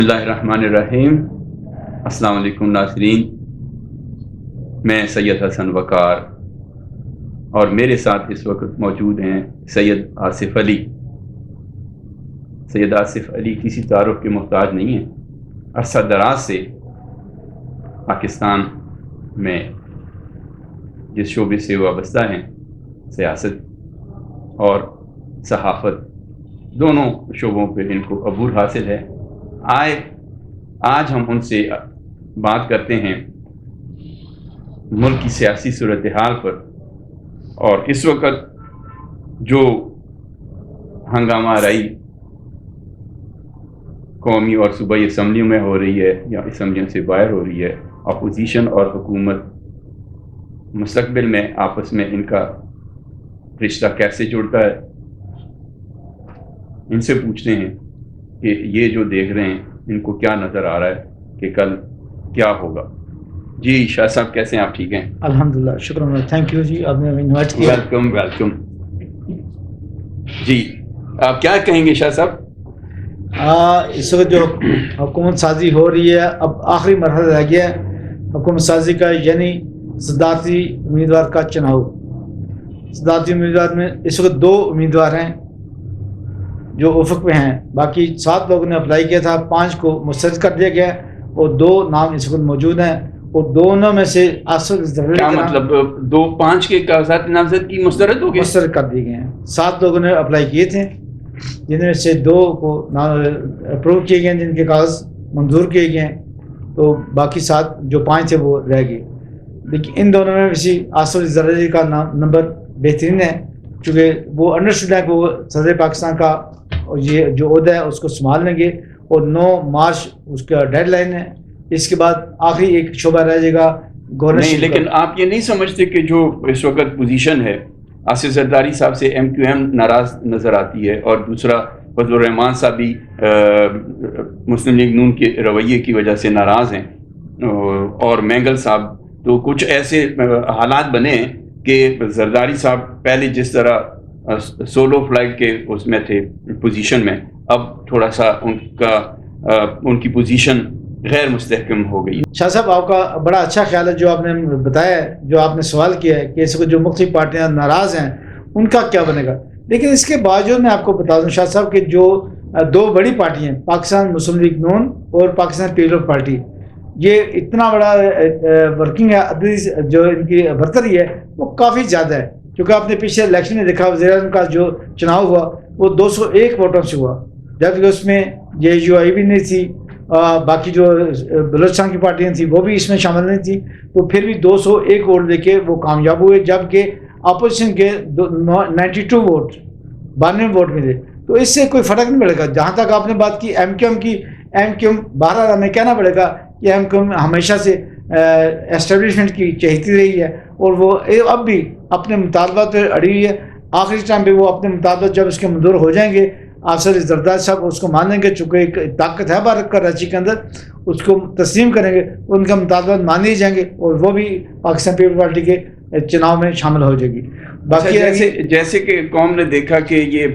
بسم اللہ الرحمن الرحیم۔ السلام علیکم ناظرین، میں سید حسن وقار اور میرے ساتھ اس وقت موجود ہیں سید آصف علی۔ سید آصف علی کسی تعارف کے محتاج نہیں ہیں، عرصہ دراز سے پاکستان میں جس شعبے سے وابستہ ہیں، سیاست اور صحافت دونوں شعبوں پہ ان کو عبور حاصل ہے۔ آج ہم ان سے بات کرتے ہیں ملک کی سیاسی صورتحال پر، اور اس وقت جو ہنگامہ آرائی قومی اور صوبائی اسمبلیوں میں ہو رہی ہے یا اسمبلیوں سے باہر ہو رہی ہے، اپوزیشن اور حکومت مستقبل میں آپس میں ان کا رشتہ کیسے جڑتا ہے، ان سے پوچھتے ہیں کہ یہ جو دیکھ رہے ہیں ان کو کیا نظر آ رہا ہے کہ کل کیا ہوگا۔ جی شاہ صاحب کیسے ہیں آپ؟ ٹھیک ہیں الحمدللہ، شکریہ، تھینک یو جی، آپ نے ہمیں انوائٹ کیا۔ ویلکم۔ جی آپ کیا کہیں گے شاہ صاحب؟ اس وقت جو حکومت سازی ہو رہی ہے، اب آخری مرحلہ رہ گیا ہے حکومت سازی کا، یعنی صدارتی امیدوار کا چناؤ۔ صدارتی امیدوار میں اس وقت 2 امیدوار ہیں جو افق پہ ہیں، باقی 7 لوگوں نے اپلائی کیا تھا، 5 کو مسترد کر دیا گیا اور 2 نام اس وقت موجود ہیں، اور دونوں میں سے کیا مطلب 5 کے کاغذات نامزد کی مسترد ہو گئے؟ مسترد کر دیے گئے ہیں۔ 7 لوگوں نے اپلائی کیے تھے، جن میں سے 2 کو اپروو کیے گئے، جن کے کاغذ منظور کیے گئے ہیں، تو باقی 7 جو 5 تھے وہ رہ گئے۔ لیکن ان دونوں میں ویسی آصف زرداری کا نمبر بہترین ہے، چونکہ وہ انڈرسٹوڈ ہے کہ وہ صدر پاکستان کا یہ جو عہدہ ہے اس کو سنبھال لیں گے، اور 9 مارچ اس کا ڈیڈ لائن ہے۔ اس کے بعد آخری ایک شعبہ رہ جائے گا گورنر۔ نہیں، لیکن آپ یہ نہیں سمجھتے کہ جو اس وقت پوزیشن ہے، آصف زرداری صاحب سے ایم کیو ایم ناراض نظر آتی ہے، اور دوسرا فضل الرحمان صاحب بھی مسلم لیگ نون کے رویے کی وجہ سے ناراض ہیں، اور مینگل صاحب، تو کچھ ایسے حالات بنے کہ زرداری صاحب پہلے جس طرح سولو فلائٹ کے اس میں تھے پوزیشن میں، اب تھوڑا سا ان کی پوزیشن غیر مستحکم ہو گئی۔ شاہ صاحب، آپ کا بڑا اچھا خیال ہے جو آپ نے بتایا ہے، جو آپ نے سوال کیا ہے کہ اس کو جو مختلف پارٹیاں ناراض ہیں ان کا کیا بنے گا۔ لیکن اس کے باوجود میں آپ کو بتا دوں شاہ صاحب کہ جو 2 بڑی پارٹیاں ہیں، پاکستان مسلم لیگ نون اور پاکستان پیپلز پارٹی، یہ اتنا بڑا ورکنگ ہے، عددی جو ان کی برتری ہے وہ کافی زیادہ ہے، کیونکہ آپ نے پچھلے الیکشن میں دیکھا وزیر اعظم کا جو چناؤ ہوا وہ 201 ووٹوں سے ہوا، جبکہ اس میں JUI بھی نہیں تھی، باقی جو بلوچستان کی پارٹیاں تھیں وہ بھی اس میں شامل نہیں تھیں، تو پھر بھی 201 ووٹ لے کے وہ کامیاب ہوئے، جبکہ اپوزیشن کے 92 ووٹ 92 ووٹ ملے۔ تو اس سے کوئی فرق نہیں پڑے گا۔ جہاں تک آپ نے بات کی ایم کیو ایم کی، ایم کیو ایم بہرحال ہمیں کہنا پڑے گا کہ ایم کیو ایم ہمیشہ سے اسٹیبلشمنٹ کی چہیتی رہی ہے، اور وہ اب بھی اپنے مطالبات پہ اڑی ہوئی ہے۔ آخری ٹائم پہ وہ اپنے مطالبات جب اس کے منظور ہو جائیں گے، آصف زرداری صاحب اس کو مانیں گے، چونکہ ایک طاقت ہے بھارت کراچی کے اندر، اس کو تسلیم کریں گے، ان کا مطالبات مان لیے جائیں گے، اور وہ بھی پاکستان پیپلز پارٹی کے چناؤ میں شامل ہو جائے گی۔ باقی جیسے کہ قوم نے دیکھا کہ یہ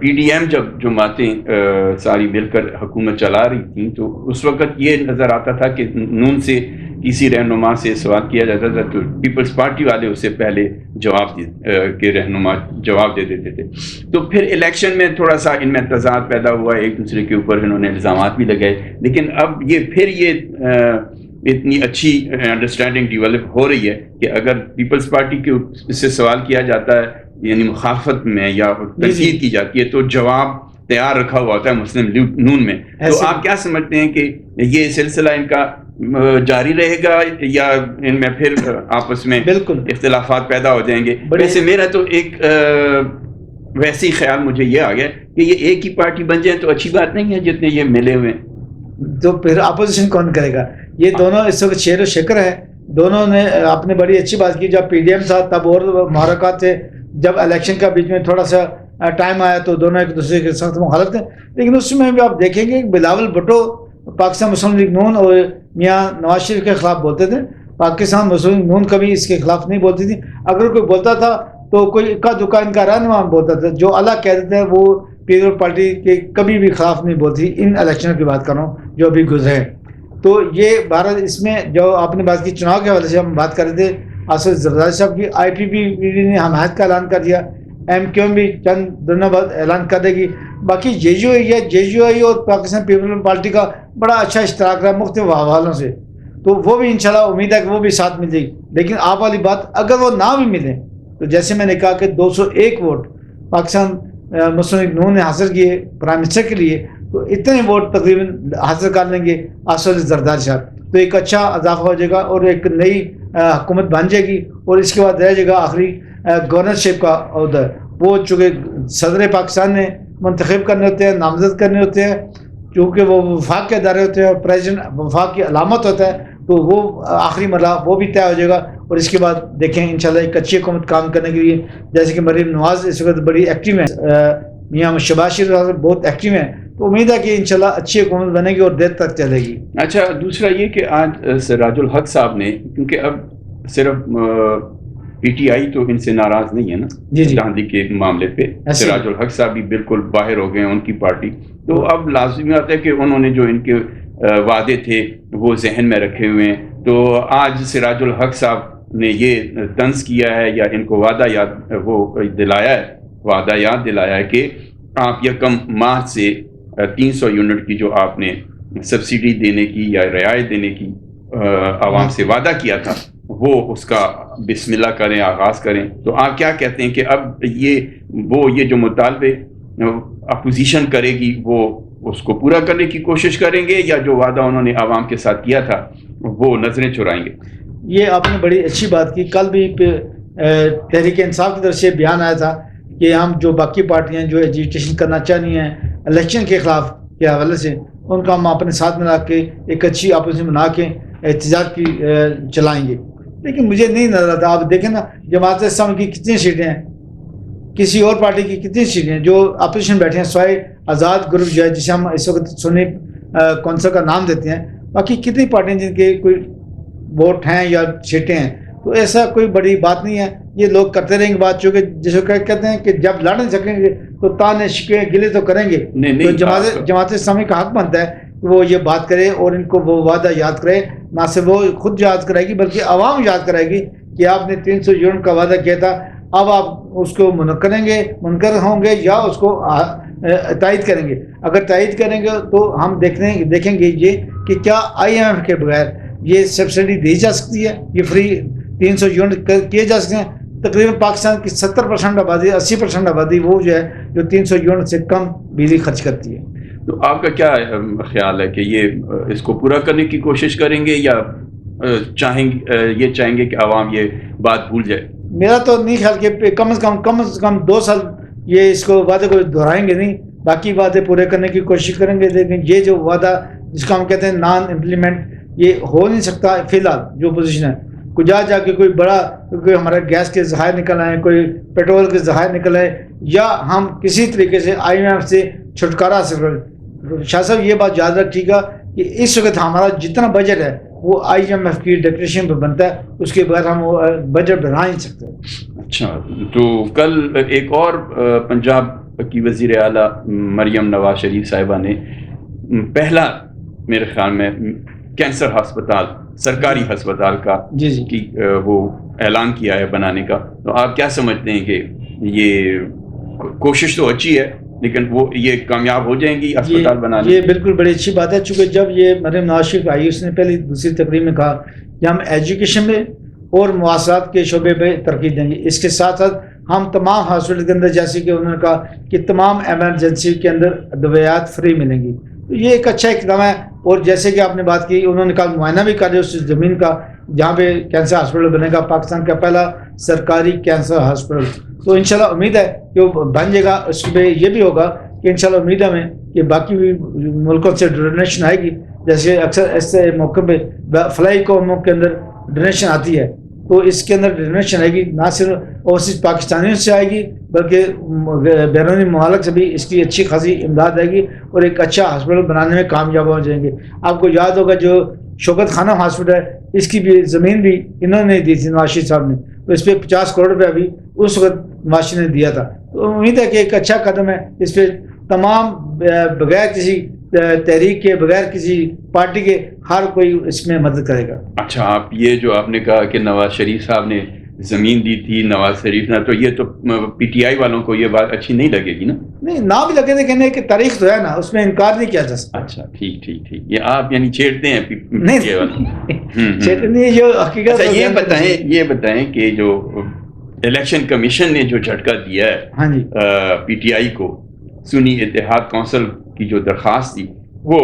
PDM جب جماعتیں ساری مل کر حکومت چلا رہی تھیں، تو اس وقت یہ نظر آتا تھا کہ نون سے کسی رہنما سے سوال کیا جاتا تھا تو پیپلز پارٹی والے اس سے پہلے کے رہنما جواب دے دیتے تھے۔ تو پھر الیکشن میں تھوڑا سا ان میں تضاد پیدا ہوا، ایک دوسرے کے اوپر انہوں نے الزامات بھی لگائے، لیکن اب یہ اتنی اچھی انڈرسٹینڈنگ ڈیولپ ہو رہی ہے کہ اگر پیپلز پارٹی کے سے سوال کیا جاتا ہے، یعنی مخالفت میں یا تنقید کی جاتی ہے، تو جواب تیار رکھا ہوا ہوتا ہے مسلم لیگ نون میں۔ تو آپ کیا سمجھتے ہیں کہ یہ سلسلہ ان کا جاری رہے گا یا ان میں پھر آپس میں بالکل اختلافات پیدا ہو جائیں گے؟ ویسے میرا تو ایک ویسے ہی خیال مجھے یہ آ گیا کہ یہ ایک ہی پارٹی بن جائے تو اچھی بات نہیں ہے، جتنے یہ ملے ہوئے ہیں تو پھر اپوزیشن کون کرے گا؟ یہ دونوں اس وقت شیر و شکر ہے، دونوں نے آپ نے بڑی اچھی بات کی۔ جب PDM تھا تب اور محرکات تھے، جب الیکشن کا بیچ میں تھوڑا سا ٹائم آیا تو دونوں ایک دوسرے کے سخت مخالف تھے، لیکن اس میں بھی آپ دیکھیں گے بلاول بھٹو پاکستان مسلم لیگ نون اور میاں نواز شریف کے خلاف بولتے تھے، پاکستان مسلم لیگ نون کبھی اس کے خلاف نہیں بولتی تھی۔ اگر کوئی بولتا تھا تو کوئی اکا دکا ان کا رہنما بولتا تھا، جو اللہ کہہ دیتے ہیں وہ پیپلز پارٹی کے کبھی بھی خلاف نہیں بولتی۔ ان الیکشن کی بات کر رہا ہوں جو ابھی گزرے ہیں. تو یہ بھارت اس میں جو آپ نے بات کی چناؤ کے حوالے سے ہم بات کر رہے تھے اسد زرداری صاحب کی, IPPB نے حمایت کا اعلان کر دیا, MQM بھی چند دنوں بعد اعلان کر دے گی. باقی JUI اور پاکستان پیپلز پارٹی کا بڑا اچھا اشتراک رہا مختلف حوالوں سے, تو وہ بھی انشاءاللہ امید ہے کہ وہ بھی ساتھ مل جائے گی. لیکن آپ والی بات اگر وہ نہ بھی ملیں تو جیسے میں نے کہا کہ 201 ووٹ پاکستان مسلم لیگ نون نے حاصل کیے پرائم منسٹر کے لیے, تو اتنے ووٹ تقریباً حاصل کر لیں گے اسد زرداری صاحب, تو ایک اچھا اضافہ ہو جائے گا اور ایک نئی حکومت بن جائے گی. اور اس کے بعد رہ جائے گا آخری گورنرشپ کا عہدہ, وہ چونکہ صدر پاکستان نے منتخب کرنے ہوتے ہیں, نامزد کرنے ہوتے ہیں, چونکہ وہ وفاق کے ادارے ہوتے ہیں اور پریزیڈنٹ وفاق کی علامت ہوتا ہے, تو وہ آخری مرحلہ وہ بھی طے ہو جائے گا. اور اس کے بعد دیکھیں انشاءاللہ ایک اچھی حکومت کام کرنے کے لیے, جیسے کہ مریم نواز اس وقت بڑی ایکٹیو ہے, میاں شہباز شریف بہت ایکٹیو ہیں, تو امید ہے کہ انشاءاللہ اچھی حکومت بنے گی اور دیر تک چلے گی. اچھا, دوسرا یہ کہ آج سراج الحق صاحب نے, کیونکہ اب صرف PTI تو ان سے ناراض نہیں ہے نا دہاندلی کے معاملے پہ, سراج الحق صاحب بھی بالکل باہر ہو گئے ہیں ان کی پارٹی, تو اب لازمی آتا ہے کہ انہوں نے جو ان کے وعدے تھے وہ ذہن میں رکھے ہوئے ہیں. تو آج سراج الحق صاحب نے یہ طنز کیا ہے یا ان کو وعدہ یاد دلایا ہے کہ آپ یکم ماہ سے 300 یونٹ کی جو آپ نے سبسڈی دینے کی یا رعایت دینے کی عوام سے وعدہ کیا تھا, وہ اس کا بسم اللہ کریں, آغاز کریں. تو آپ کیا کہتے ہیں کہ اب یہ جو مطالبے اپوزیشن کرے گی وہ اس کو پورا کرنے کی کوشش کریں گے, یا جو وعدہ انہوں نے عوام کے ساتھ کیا تھا وہ نظریں چرائیں گے؟ یہ آپ نے بڑی اچھی بات کی. کل بھی تحریک انصاف کی طرف سے بیان آیا تھا کہ ہم جو باقی پارٹیاں جو ایجیٹیشن کرنا چاہ رہی ہیں الیکشن کے خلاف کے حوالے سے, ان کا ہم اپنے ساتھ ملا کے ایک اچھی اپوزیشن بنا کے احتجاج کی چلائیں گے. لیکن مجھے نہیں نظر آتا, آپ دیکھیں نا جماعت اسلامی کی کتنی سیٹیں ہیں, کسی اور پارٹی کی کتنی سیٹیں ہیں جو اپوزیشن بیٹھے ہیں, سوائے آزاد گروپ جو ہے جسے ہم اس وقت سنی کونسل کا نام دیتے ہیں, باقی کتنی پارٹیاں جن کے کوئی ووٹ ہیں یا سیٹیں ہیں. تو ایسا کوئی بڑی بات نہیں ہے, یہ لوگ کرتے رہیں گے بات, چونکہ جسے کہتے ہیں کہ جب لڑ نہیں سکیں گے تو تانے شکوے گلے تو کریں گے. تو جماعت اسلامی کا حق بنتا ہے کہ وہ یہ بات کرے اور ان کو وہ وعدہ یاد کرے, نہ صرف وہ خود یاد کرے گی بلکہ عوام یاد کرے گی کہ آپ نے 300 یونٹ کا وعدہ کیا تھا, اب آپ اس کو منکر ہوں گے یا اس کو تائید کریں گے. اگر تائید کریں گے تو ہم دیکھیں گے یہ کہ کیا IMF کے بغیر یہ سبسڈی دی جا سکتی ہے, یہ فری 300 یونٹ کیے جا سکتے ہیں. تقریباً پاکستان کی 70% آبادی 80% آبادی وہ جو ہے جو 300 یونٹ سے کم بجلی خرچ کرتی ہے. تو آپ کا کیا خیال ہے کہ یہ اس کو پورا کرنے کی کوشش کریں گے یا چاہیں گے کہ عوام یہ بات بھول جائے؟ میرا تو نہیں خیال کہ کم از کم 2 سال یہ اس کو وعدے کو دہرائیں گے نہیں, باقی وعدے پورے کرنے کی کوشش کریں گے. لیکن یہ جو وعدہ جس کو ہم کہتے ہیں نان امپلیمنٹ, یہ ہو نہیں سکتا فی الحال جو پوزیشن ہے. جا کے کوئی بڑا کوئی ہمارا گیس کے ذخائر نکل آئے, کوئی پیٹرول کے ذخائر نکل آئے, یا ہم کسی طریقے سے IMF سے چھٹکارا حاصل کریں. شاہ صاحب یہ بات یاد رکھیے گا کہ اس وقت ہمارا جتنا بجٹ ہے وہ IMF کی ڈکلیریشن پہ بنتا ہے, اس کے بغیر ہم وہ بجٹ بنا نہیں سکتے. اچھا, تو کل ایک اور پنجاب کی وزیر اعلیٰ مریم نواز شریف صاحبہ نے پہلا میرے خیال میں کینسر ہسپتال سرکاری ہسپتال کا کی وہ اعلان کیا ہے بنانے کا. تو آپ کیا سمجھتے ہیں کہ یہ کوشش تو اچھی ہے لیکن وہ یہ کامیاب ہو جائیں گی ہسپتال بنانے؟ یہ بالکل بڑی اچھی بات ہے, چونکہ جب یہ مریم نواز شریف آئی اس نے پہلی دوسری تقریب میں کہا کہ ہم ایجوکیشن میں اور مواصلات کے شعبے پہ ترقی دیں گے. اس کے ساتھ ساتھ ہم تمام ہاسپٹل کے اندر, جیسے کہ انہوں نے کہا کہ تمام ایمرجنسی کے اندر ادویات فری ملیں گی. تو یہ ایک اچھا اقدام ہے. اور جیسے کہ آپ نے بات کی, انہوں نے کہا معائنہ بھی کر دیا اس زمین کا جہاں پہ کینسر ہاسپٹل بنے گا, پاکستان کا پہلا سرکاری کینسر ہاسپٹل. تو انشاءاللہ امید ہے کہ وہ بن جائے گا. اس میں یہ بھی ہوگا کہ انشاءاللہ امید ہے ہمیں کہ باقی بھی ملکوں سے ڈونیشن آئے گی, جیسے اکثر ایسے موقع پہ فلاحی قوموں کے اندر ڈونیشن آتی ہے, تو اس کے اندر ڈونیشن آئے گی نہ صرف اوورسیز پاکستانیوں سے آئے گی بلکہ بیرونی ممالک سے بھی اس کی اچھی خاصی امداد آئے گی اور ایک اچھا ہاسپٹل بنانے میں کامیاب ہو جائیں گے. آپ کو یاد ہوگا جو شوکت خانم ہاسپٹل ہے, اس کی بھی زمین بھی انہوں نے دی تھی نواز شریف صاحب نے, تو اس پہ 50 کروڑ روپیہ بھی اس وقت نواز شریف نے دیا تھا. تو امید ہے کہ ایک اچھا قدم ہے اس پہ. تمام بغیر کسی تحریک کے، بغیر کسی پارٹی کے، ہر کوئی اس میں مدد کرے گا۔ اچھا، آپ یہ جو آپ نے کہا کہ نواز شریف صاحب نے زمین دی تھی نواز شریف نے، تو یہ تو پی ٹی آئی والوں کو یہ بات اچھی نہیں لگے گی نا؟ نہیں، نہ بھی لگے کہنے کہ تاریخ تو ہے نا، اس میں انکار نہیں کیا جا سکتا۔ اچھا، ٹھیک، یہ آپ یعنی چھیڑتے ہیں نہیں چھیڑتے نہیں، جو حقیقت۔ اچھا، یہ بتائیں کہ جو الیکشن کمیشن نے جو جھٹکا دیا ہے ہاں جی پی ٹی آئی کو، سنی اتحاد کونسل کی جو درخواست تھی وہ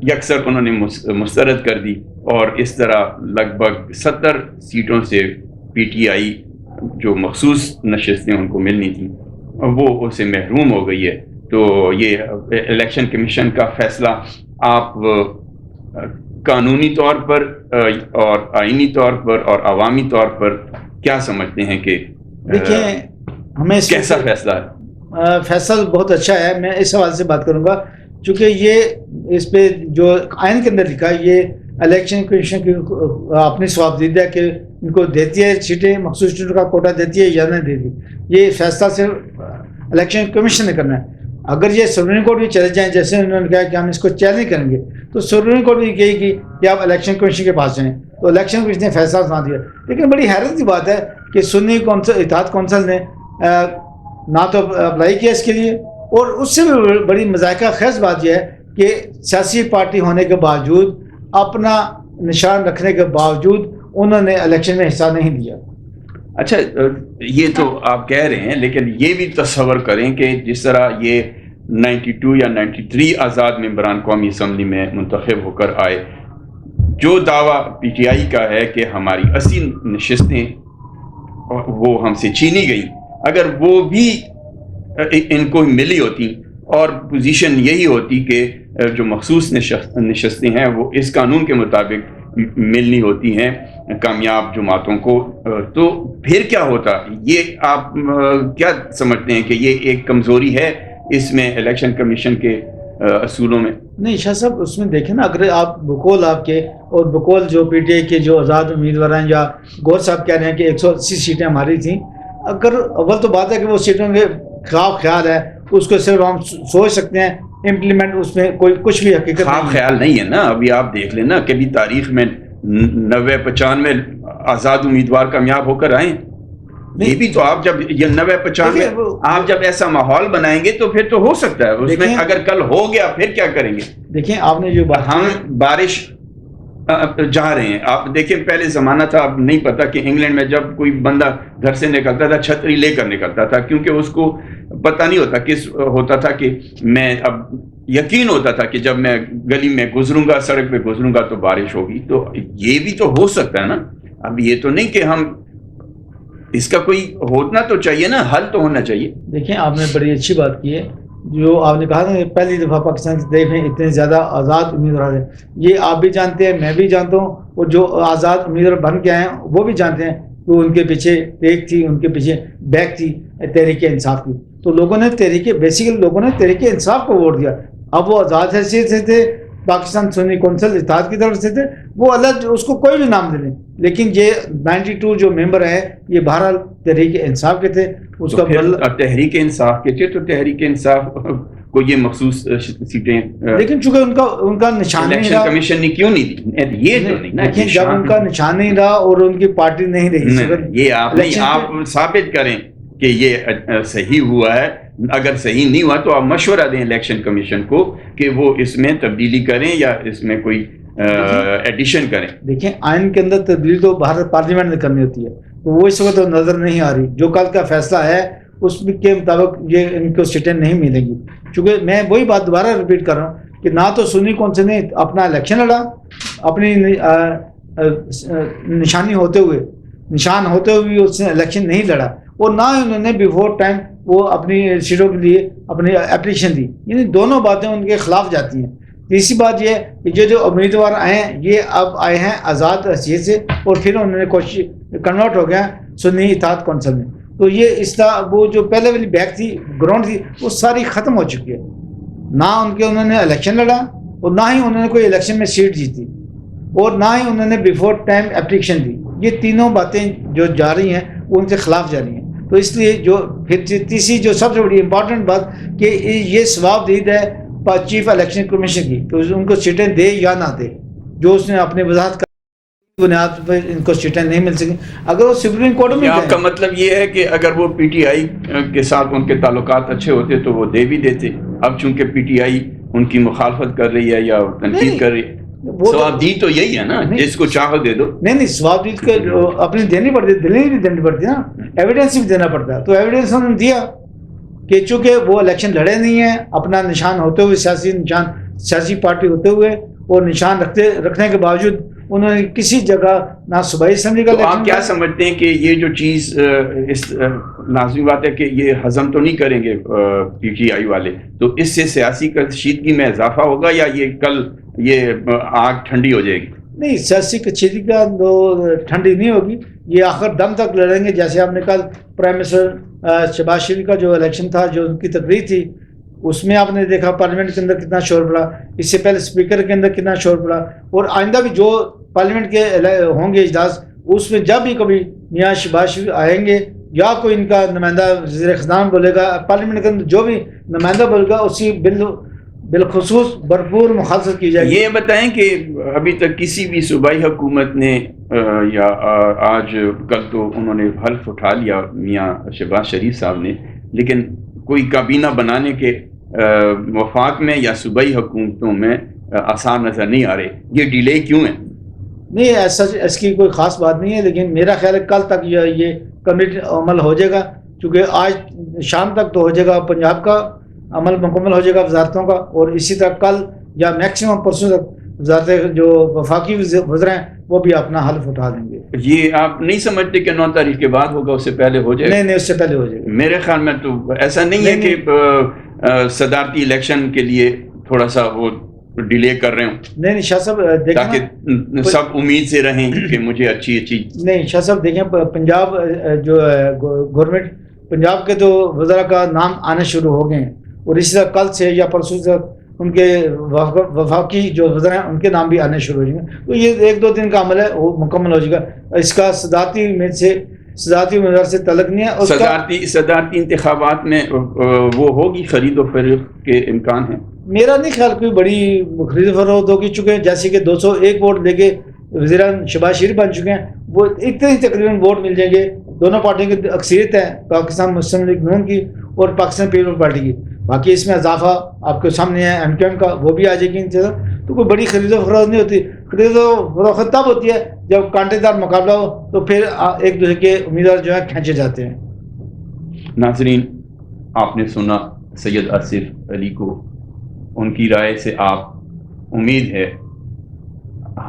یکسر انہوں نے مسترد کر دی، اور اس طرح لگ بھگ 70 سیٹوں سے پی ٹی آئی جو مخصوص نشستیں ان کو ملنی تھیں وہ اسے محروم ہو گئی ہے۔ تو یہ الیکشن کمیشن کا فیصلہ آپ قانونی طور پر اور آئینی طور پر اور عوامی طور پر کیا سمجھتے ہیں کہ دیکھیں ہمیں کیسا فیصلہ ہے؟ فیصلہ بہت اچھا ہے۔ میں اس حوالے سے بات کروں گا چونکہ یہ اس پہ جو آئین کے اندر لکھا ہے، یہ الیکشن کمیشن کی اپنی ثوابدیدہ کہ ان کو دیتی ہے سیٹیں، مخصوص سیٹوں کا کوٹا دیتی ہے یا نہیں دیتی، یہ فیصلہ صرف الیکشن کمیشن نے کرنا ہے۔ اگر یہ سپریم کورٹ بھی چلے جائیں، جیسے انہوں نے کہا کہ ہم اس کو چیلنج کریں گے، تو سپریم کورٹ بھی کہے گی کہ آپ الیکشن کمیشن کے پاس جائیں، تو الیکشن کمیشن نے فیصلہ سنا دیا۔ لیکن بڑی حیرت کی بات ہے کہ سنی اتحاد کونسل نے نہ تو اپلائی کیا اس کے لیے، اور اس سے بھی بڑی مذائقہ خیز بات یہ ہے کہ سیاسی پارٹی ہونے کے باوجود، اپنا نشان رکھنے کے باوجود انہوں نے الیکشن میں حصہ نہیں لیا۔ اچھا، یہ تو آپ کہہ رہے ہیں، لیکن یہ بھی تصور کریں کہ جس طرح یہ 92 یا 93 آزاد ممبران قومی اسمبلی میں منتخب ہو کر آئے، جو دعویٰ پی ٹی آئی کا ہے کہ ہماری 80 نشستیں وہ ہم سے چھینی گئیں، اگر وہ بھی ان کو ملی ہوتی اور پوزیشن یہی ہوتی کہ جو مخصوص نشستیں ہیں وہ اس قانون کے مطابق ملنی ہوتی ہیں کامیاب جماعتوں کو، تو پھر کیا ہوتا؟ یہ آپ کیا سمجھتے ہیں کہ یہ ایک کمزوری ہے اس میں الیکشن کمیشن کے اصولوں میں؟ نہیں شاہ صاحب، اس میں دیکھیں نا، اگر آپ بقول آپ کے اور بقول جو پی ٹی آئی کے جو آزاد امیدوار ہیں، یا گور صاحب کہہ رہے ہیں کہ 180 سیٹیں ہماری تھیں، اگر اول تو بات ہے کہ وہ سیٹوں کے خواب خیال ہے، اس کو صرف ہم سوچ سکتے ہیں، امپلیمنٹ اس میں کوئی کچھ بھی حقیقت خواب خیال نہیں ہے نا۔ ابھی آپ دیکھ لیں نا، کبھی تاریخ میں 90-95 آزاد امیدوار کامیاب ہو کر آئیں، یہ بھی تو آپ جب یہ 90-95 آپ جب ایسا ماحول بنائیں گے تو پھر تو ہو سکتا ہے اس میں، اگر کل ہو گیا پھر کیا کریں گے؟ دیکھیں آپ نے جو بات، ہم بارش جا رہے ہیں، آپ دیکھیں پہلے زمانہ تھا، اب نہیں پتا کہ انگلینڈ میں جب کوئی بندہ گھر سے نکلتا تھا چھتری لے کر نکلتا تھا، کیونکہ اس کو پتہ نہیں ہوتا تھا کہ میں، اب یقین ہوتا تھا کہ جب میں گلی میں گزروں گا، سڑک پہ گزروں گا تو بارش ہوگی۔ تو یہ بھی تو ہو سکتا ہے نا۔ اب یہ تو نہیں کہ ہم، اس کا کوئی ہونا تو چاہیے نا، حل تو ہونا چاہیے۔ دیکھیں آپ نے بڑی اچھی بات کی ہے، جو آپ نے کہا نا پہلی دفعہ پاکستان کی تاریخ میں اتنے زیادہ آزاد امیدوار ہیں، یہ آپ بھی جانتے ہیں، میں بھی جانتا ہوں، اور جو آزاد امیدوار بن کے آئے ہیں وہ بھی جانتے ہیں کہ ان کے پیچھے ایک تھی، ان کے پیچھے بیک تھی تحریک انصاف کی۔ تو لوگوں نے لوگوں نے تحریک انصاف کو ووٹ دیا۔ اب وہ آزاد حیثیت سے تھے، پاکستان سنی کونسل اتحاد کی طرف سے تھے، وہ الگ، اس کو کوئی بھی نام دے لیں، لیکن یہ 92 جو ممبر ہیں یہ بہرحال تحریک انصاف کے تھے۔ اس کا تحریک انصاف کے تھے، تو تحریک انصاف کو یہ مخصوص سیٹیں، لیکن چونکہ ان کا نشان نہیں رہا، کمیشن نے کیوں نہیں دی؟ یہ تو نہیں نا، جب ان کا نشان نہیں رہا اور ان کی پارٹی نہیں رہی، یہ آپ ثابت کریں کہ یہ صحیح ہوا ہے۔ اگر صحیح نہیں ہوا تو آپ مشورہ دیں الیکشن کمیشن کو کہ وہ اس میں تبدیلی کریں یا اس میں کوئی ایڈیشن کریں۔ دیکھیں آئین کے اندر تبدیلی تو بھارت پارلیمنٹ میں کرنی ہوتی ہے، تو وہ اس وقت نظر نہیں آ رہی۔ جو کل کا فیصلہ ہے اس کے مطابق یہ ان کو سیٹیں نہیں ملیں گی، چونکہ میں وہی بات دوبارہ ریپیٹ کر رہا ہوں کہ نہ تو سنی کونسل نے اپنا الیکشن لڑا، اپنی نشان ہوتے ہوئے اس نے الیکشن نہیں لڑا، اور نہ ہی انہوں نے بیفور ٹائم وہ اپنی سیٹوں کے لیے اپنی اپلیکیشن دی۔ یعنی دونوں باتیں ان کے خلاف جاتی ہیں۔ تیسری بات یہ کہ جو امیدوار آئے ہیں یہ اب آئے ہیں آزاد حیثیت سے، اور پھر انہوں نے کوشش کنورٹ ہو گیا سنی اتحاد کونسل میں، تو یہ اصلاح وہ جو پہلے والی بیک تھی، گراؤنڈ تھی، وہ ساری ختم ہو چکی ہے۔ نہ انہوں نے الیکشن لڑا، اور نہ ہی انہوں نے کوئی الیکشن میں سیٹ جیتی، اور نہ ہی انہوں نے بیفور ٹائم اپلیکیشن دی۔ یہ تینوں باتیں جو جا رہی ہیں وہ ان کے خلاف جا رہی ہیں۔ تو اس لیے جو پھر تیسری جو سب سے بڑی امپورٹنٹ بات کہ یہ ثوابدید ہے چیف الیکشن کمیشن کی کہ ان کو سیٹیں دے یا نہ دے، جو اس نے اپنے وضاحت بنیاد پر ان کو سیٹیں نہیں مل سکیں. اگر وہ سپریم کورٹ میں آپ کا مطلب یہ ہے کہ اگر وہ پی ٹی آئی کے ساتھ ان کے تعلقات اچھے ہوتے تو وہ دے بھی دیتے، اب چونکہ پی ٹی آئی ان کی مخالفت کر رہی ہے یا تنقید کر رہی ہے، ثوابدید تو یہی ہے نا، جس کو چاہو دے دو. نہیں ثوابدید کو اپنی دینی پڑتی ہے، دلیل بھی دینی پڑتی ہے نا، ایویڈنس بھی دینا پڑتا ہے. تو ایویڈنس انہوں نے دیا کہ چونکہ وہ الیکشن لڑے نہیں ہیں، اپنا نشان ہوتے ہوئے سیاسی پارٹی ہوتے ہوئے اور نشان رکھنے کے باوجود انہوں نے کسی جگہ نہ صوبائی اسمبلی کا. تو آپ کیا سمجھتے ہیں کہ یہ جو چیز لازمی بات ہے کہ یہ ہضم تو نہیں کریں گے پی ٹی آئی والے، تو اس سے سیاسی کشیدگی میں اضافہ ہوگا یا یہ کل یہ آگ ٹھنڈی ہو جائے گی؟ نہیں، سیاسی کشیدگی کا ٹھنڈی نہیں ہوگی، یہ آخر دم تک لڑیں گے. جیسے آپ نے کل پرائم منسٹر شہباز شریف کا جو الیکشن تھا، جو ان کی تقریر تھی، اس میں آپ نے دیکھا پارلیمنٹ کے اندر کتنا شور پڑا، اس سے پہلے اسپیکر کے اندر کتنا شور پڑا، اور آئندہ بھی جو پارلیمنٹ کے ہوں گے اجلاس، اس میں جب بھی کبھی میاں شہباز شریف آئیں گے یا کوئی ان کا نمائندہ وزیر خزانہ بولے گا، پارلیمنٹ کے اندر جو بھی نمائندہ بولے گا، اسی بالخصوص بھرپور مخالفت کی جائے گی. یہ بتائیں کہ ابھی تک کسی بھی صوبائی حکومت نے یا آج کل تو انہوں نے حلف اٹھا لیا میاں شہباز شریف صاحب نے، لیکن کوئی کابینہ بنانے کے وفاق میں یا صوبائی حکومتوں میں آسان نظر نہیں آ رہے. یہ ڈیلے کیوں ہے؟ نہیں، ایسا اس کی کوئی خاص بات نہیں ہے، لیکن میرا خیال ہے کل تک یہ کمیٹی عمل ہو جائے گا، کیونکہ آج شام تک تو ہو جائے گا پنجاب کا عمل مکمل ہو جائے گا وزارتوں کا، اور اسی طرح کل یا میکسیمم پرسوں تک وزارتیں جو وفاقی وزراء ہیں وہ بھی اپنا حلف اٹھا دیں گے. یہ آپ نہیں سمجھتے کہ 9 تاریخ کے بعد ہوگا، اس سے پہلے ہو جائے گا؟ نہیں، اس سے پہلے ہو جائے گا. میرے خیال میں تو ایسا نہیں ہے کہ صدارتی الیکشن کے لیے تھوڑا سا وہ ڈیلے کر رہے ہوں. نہیں شاہ صاحب دیکھیں، تاکہ سب امید سے رہیں کہ مجھے اچھی. نہیں شاہ صاحب دیکھیں، پنجاب جو گورنمنٹ پنجاب کے تو وزراء کا نام آنے شروع ہو گئے ہیں، اور اسی طرح کل سے یا پرسوں سے ان کے وفاقی جو وزراء ہیں ان کے نام بھی آنے شروع ہو جائیں گے. تو یہ 1-2 دن کا عمل ہے، وہ مکمل ہو جائے گا. اس کا صدارتی امیدوار سے تعلق نہیں ہے. صدارتی انتخابات میں وہ ہوگی خرید و فروخت کے امکان ہیں؟ میرا نہیں خیال کوئی بڑی خرید و فروخت ہوگی، چونکہ جیسے کہ 201 ووٹ لے کے وزیران شہباز شریف بن چکے ہیں، وہ اتنے ہی تقریباً ووٹ مل جائیں گے. دونوں پارٹیوں کی اکثریت ہے، پاکستان مسلم لیگ نون کی اور پاکستان پیپلز پارٹی کی. باقی اس میں اضافہ آپ کے سامنے ہے ایم کیو ایم کا، وہ بھی آ جائے گی. تو کوئی بڑی خرید و فروخت نہیں ہوتی. خرید و فروخت تب ہوتی ہے جب کانٹے دار مقابلہ ہو، تو پھر ایک دوسرے کے امیدوار جو ہے کھینچے جاتے ہیں. ناظرین، آپ نے سنا سید آصف علی کو، ان کی رائے سے آپ امید ہے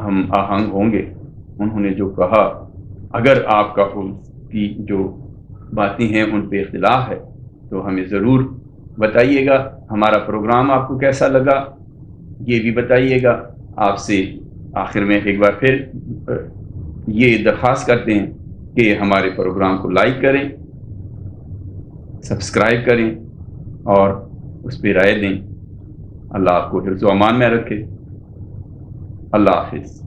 ہم آہنگ ہوں گے. انہوں نے جو کہا، اگر آپ کا کی جو باتیں ہیں ان پہ اختلاف ہے تو ہمیں ضرور بتائیے گا. ہمارا پروگرام آپ کو کیسا لگا یہ بھی بتائیے گا. آپ سے آخر میں ایک بار پھر یہ درخواست کرتے ہیں کہ ہمارے پروگرام کو لائک کریں، سبسکرائب کریں اور اس پہ رائے دیں. اللہ آپ کو حفظ و امان میں رکھے. اللہ حافظ.